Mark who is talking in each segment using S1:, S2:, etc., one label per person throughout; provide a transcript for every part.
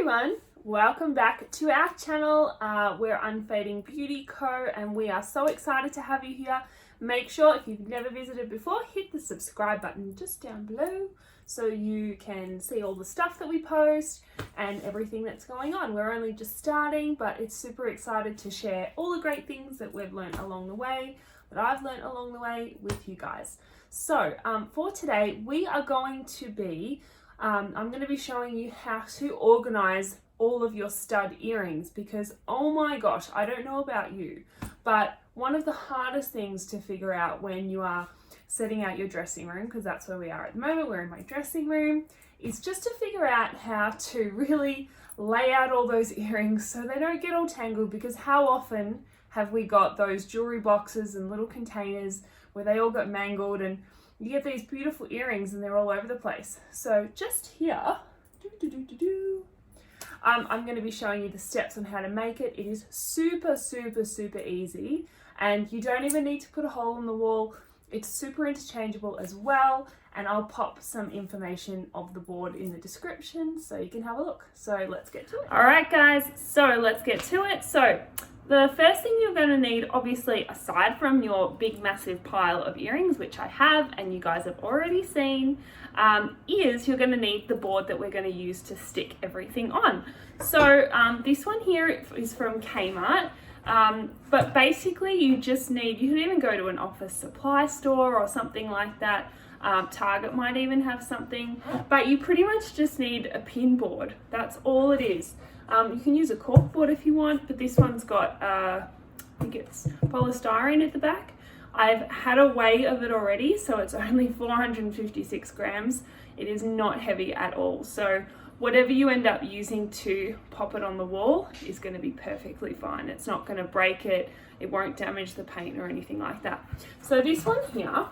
S1: everyone, welcome back to our channel. We're Unfading Beauty Co and we are so excited to have you here. Make sure if you've never visited before, hit the subscribe button just down below so you can see all the stuff that we post and everything that's going on. We're only just starting, but it's super excited to share all the great things that we've learned along the way, that I've learned along the way with you guys. So for today, we are going to be I'm going to be showing you how to organize all of your stud earrings because, oh my gosh, I don't know about you, but one of the hardest things to figure out when you are setting out your dressing room, because that's where we are at the moment, we're in my dressing room, is just to figure out how to really lay out all those earrings so they don't get all tangled, because how often have we got those jewelry boxes and little containers where they all got mangled and you get these beautiful earrings and they're all over the place. So just here, I'm going to be showing you the steps on how to make it. It is super easy and you don't even need to put a hole in the wall. It's super interchangeable as well, and I'll pop some information of the board in the description so you can have a look. So let's get to it. All right guys, so let's get to it. So the first thing you're going to need, obviously, aside from your big massive pile of earrings, which I have and you guys have already seen, is you're going to need the board that we're going to use to stick everything on. So this one here is from Kmart, but basically you just need, you can even go to an office supply store or something like that. Target might even have something, but you pretty much just need a pin board. That's all it is. You can use a cork board if you want, but this one's got, I think it's polystyrene at the back. I've had a weigh of it already, so it's only 456 grams. It is not heavy at all. So whatever you end up using to pop it on the wall is going to be perfectly fine. It's not going to break it. It won't damage the paint or anything like that. So this one here,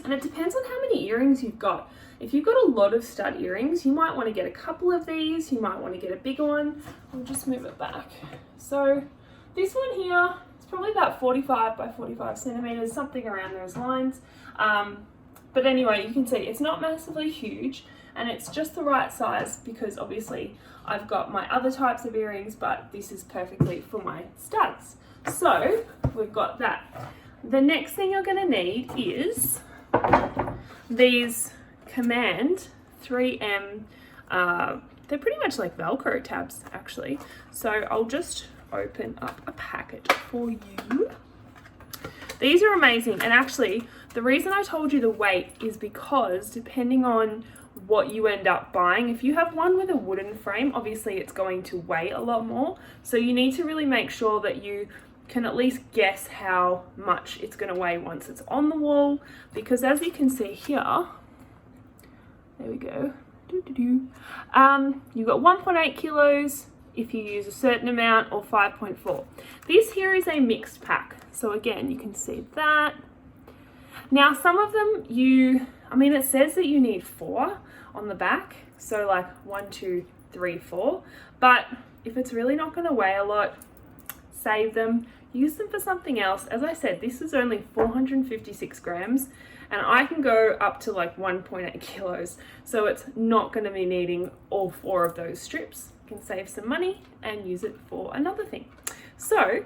S1: and it depends on how many earrings you've got. If you've got a lot of stud earrings, you might want to get a couple of these. You might want to get a bigger one. I'll just move it back. So this one here, it's probably about 45 by 45 centimeters, something around those lines. But anyway, you can see it's not massively huge and it's just the right size because obviously I've got my other types of earrings, but this is perfectly for my studs. So we've got that. The next thing you're going to need is these Command 3M, they're pretty much like Velcro tabs actually. So I'll just open up a packet for you. These are amazing, and actually the reason I told you the weight is because depending on what you end up buying, if you have one with a wooden frame, obviously it's going to weigh a lot more. So you need to really make sure that you can at least guess how much it's going to weigh once it's on the wall, because as you can see here, there we go, you've got 1.8 kilos if you use a certain amount, or 5.4. This here is a mixed pack, so again you can see that. Now some of them it says that you need 4 on the back, so like 1, 2, 3, 4, but if it's really not going to weigh a lot, save them, use them for something else. As I said, this is only 456 grams and I can go up to like 1.8 kilos, so it's not going to be needing all 4 of those strips. You can save some money and use it for another thing. So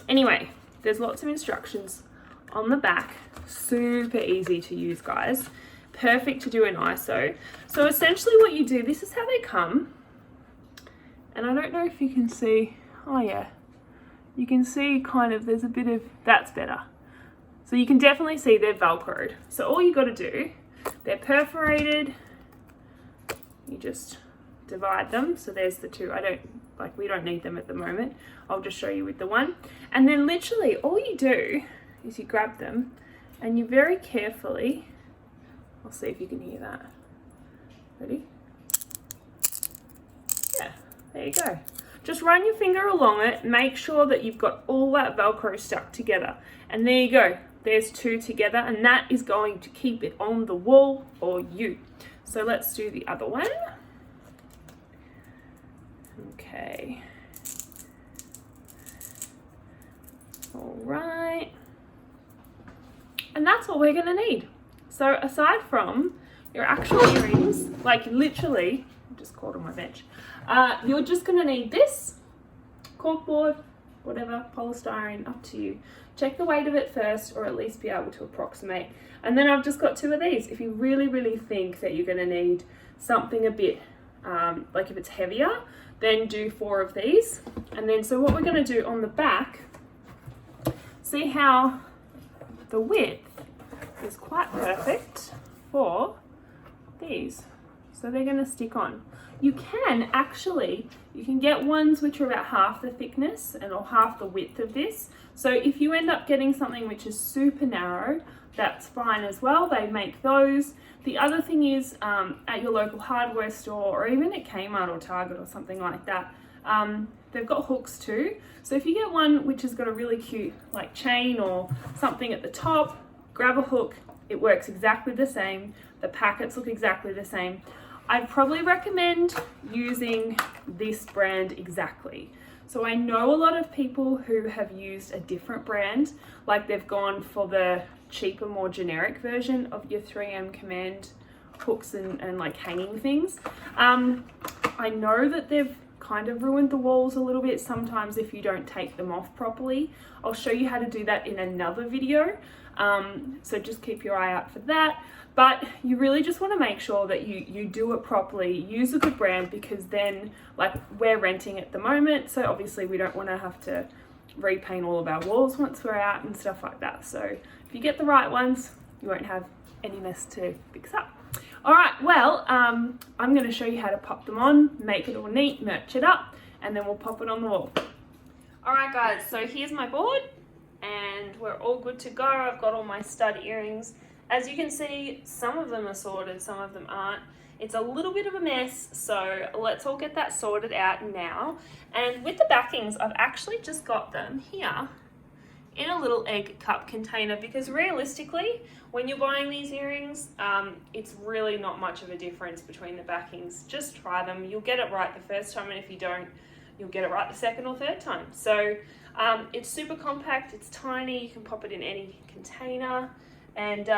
S1: anyway, there's lots of instructions on the back, super easy to use guys, perfect to do in ISO. So essentially what you do, this is how they come, and I don't know if you can see, oh yeah, you can see kind of, there's a bit of, that's better. So you can definitely see they're Velcroed. So all you got to do, they're perforated, you just divide them. So there's the 2. We don't need them at the moment. I'll just show you with the one. And then literally all you do is you grab them and you very carefully, I'll see if you can hear that. Ready? Yeah, there you go. Just run your finger along it, make sure that you've got all that Velcro stuck together. And there you go, there's 2 together, and that is going to keep it on the wall for you. So let's do the other one. Okay. All right. And that's all we're gonna need. So aside from your actual earrings, like literally just caught on my bench. You're just going to need this corkboard, whatever, polystyrene, up to you. Check the weight of it first, or at least be able to approximate. And then I've just got 2 of these. If you really think that you're going to need something a bit, like if it's heavier, then do 4 of these. And then, so what we're going to do on the back, see how the width is quite perfect for these. So they're going to stick on. You can actually, you can get ones which are about half the thickness and or half the width of this. So if you end up getting something which is super narrow, that's fine as well. They make those. The other thing is at your local hardware store, or even at Kmart or Target or something like that, they've got hooks too. So if you get one which has got a really cute like chain or something at the top, grab a hook. It works exactly the same. The packets look exactly the same. I'd probably recommend using this brand exactly. So I know a lot of people who have used a different brand, like they've gone for the cheaper, more generic version of your 3M Command hooks and like hanging things. I know that they've kind of ruined the walls a little bit sometimes if you don't take them off properly. I'll show you how to do that in another video. So just keep your eye out for that. But you really just want to make sure that you do it properly, use a good brand, because then, like, we're renting at the moment, so obviously we don't want to have to repaint all of our walls once we're out and stuff like that. So if you get the right ones, you won't have any mess to fix up. All right, well, I'm going to show you how to pop them on, make it all neat, merch it up, and then we'll pop it on the wall. All right, guys, so here's my board, and we're all good to go. I've got all my stud earrings. As you can see, some of them are sorted, some of them aren't. It's a little bit of a mess, so let's all get that sorted out now. And with the backings, I've actually just got them here in a little egg cup container, because realistically, when you're buying these earrings, it's really not much of a difference between the backings. Just try them. You'll get it right the first time, and if you don't, you'll get it right the second or third time. So it's super compact, it's tiny, you can pop it in any container. And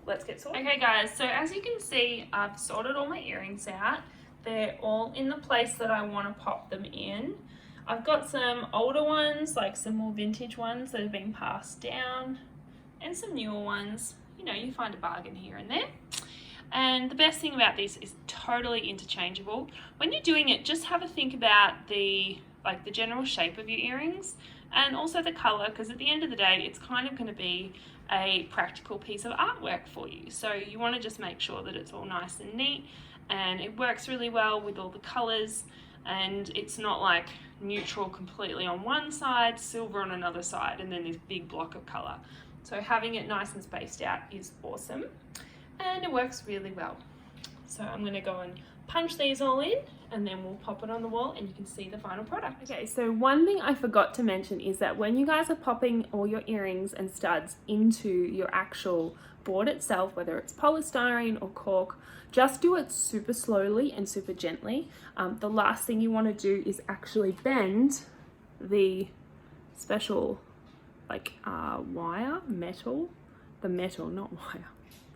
S1: let's get sorted. Okay guys, so as you can see, I've sorted all my earrings out. They're all in the place that I want to pop them in. I've got some older ones, like some more vintage ones that have been passed down, and some newer ones. You know, you find a bargain here and there. And the best thing about this is totally interchangeable. When you're doing it, just have a think about the general shape of your earrings and also the color, because at the end of the day, it's kind of going to be a practical piece of artwork for you. So you want to just make sure that it's all nice and neat and it works really well with all the colors, and it's not like neutral completely on one side, silver on another side, and then this big block of color. So having it nice and spaced out is awesome, and it works really well. So I'm going to go and punch these all in, and then we'll pop it on the wall and you can see the final product. Okay, so one thing I forgot to mention is that when you guys are popping all your earrings and studs into your actual board itself, whether it's polystyrene or cork, just do it super slowly and super gently. The last thing you want to do is actually bend the special the metal, not wire.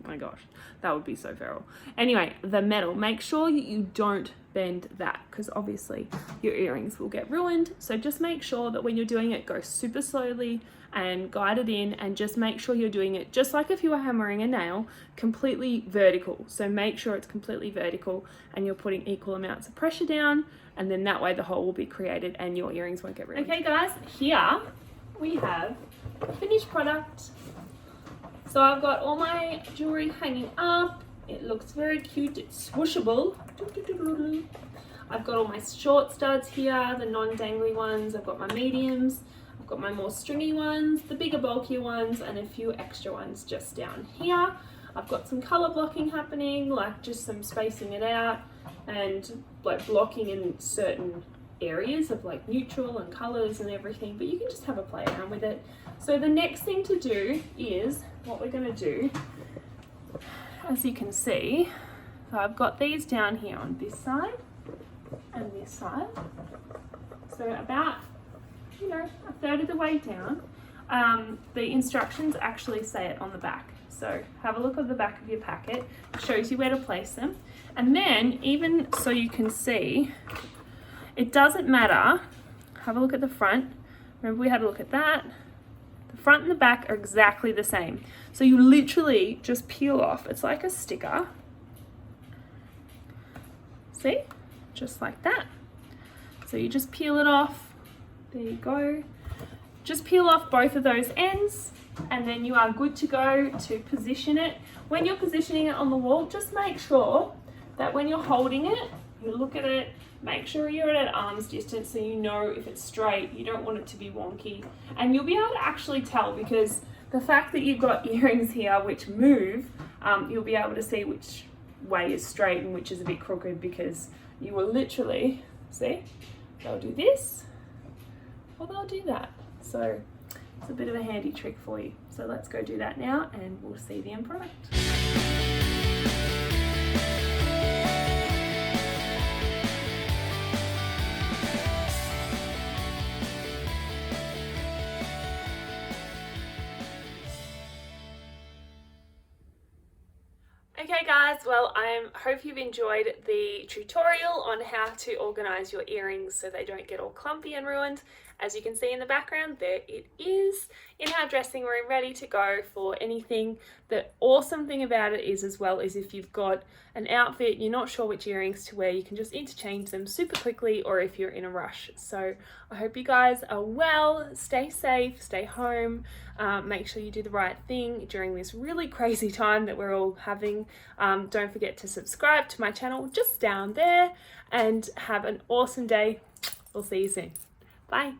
S1: Oh my gosh, that would be so feral. Anyway, the metal, make sure you don't bend that, because obviously your earrings will get ruined. So just make sure that when you're doing it, go super slowly and guide it in, and just make sure you're doing it just like if you were hammering a nail, completely vertical. So make sure it's completely vertical and you're putting equal amounts of pressure down, and then that way the hole will be created and your earrings won't get ruined. Okay guys, here we have finished product. So I've got all my jewelry hanging up. It looks very cute. It's swooshable. I've got all my short studs here, the non-dangly ones. I've got my mediums. I've got my more stringy ones, the bigger, bulkier ones, and a few extra ones just down here. I've got some color blocking happening, like just some spacing it out and like blocking in certain areas of like neutral and colors and everything, but you can just have a play around with it. So the next thing to do is what we're going to do, as you can see, so I've got these down here on this side and this side, so about, you know, a third of the way down. The instructions actually say it on the back, So have a look at the back of your packet. It shows you where to place them. And then, even so you can see, it doesn't matter. Have a look at the front. Remember we had a look at that. The front and the back are exactly the same. So you literally just peel off. It's like a sticker. See? Just like that. So you just peel it off. There you go. Just peel off both of those ends, and then you are good to go to position it. When you're positioning it on the wall, just make sure that when you're holding it, you look at it, make sure you're at arm's distance so you know if it's straight. You don't want it to be wonky. And you'll be able to actually tell, because the fact that you've got earrings here which move, you'll be able to see which way is straight and which is a bit crooked, because you will literally, see, they'll do this or they'll do that. So it's a bit of a handy trick for you. So let's go do that now and we'll see the end product. Okay guys, well I hope you've enjoyed the tutorial on how to organise your earrings so they don't get all clumpy and ruined. As you can see in the background, there it is in our dressing room, ready to go for anything. The awesome thing about it is, as well, is if you've got an outfit, you're not sure which earrings to wear, you can just interchange them super quickly, or if you're in a rush. So I hope you guys are well, stay safe, stay home, make sure you do the right thing during this really crazy time that we're all having. Don't forget to subscribe to my channel just down there, and have an awesome day. We'll see you soon. Bye.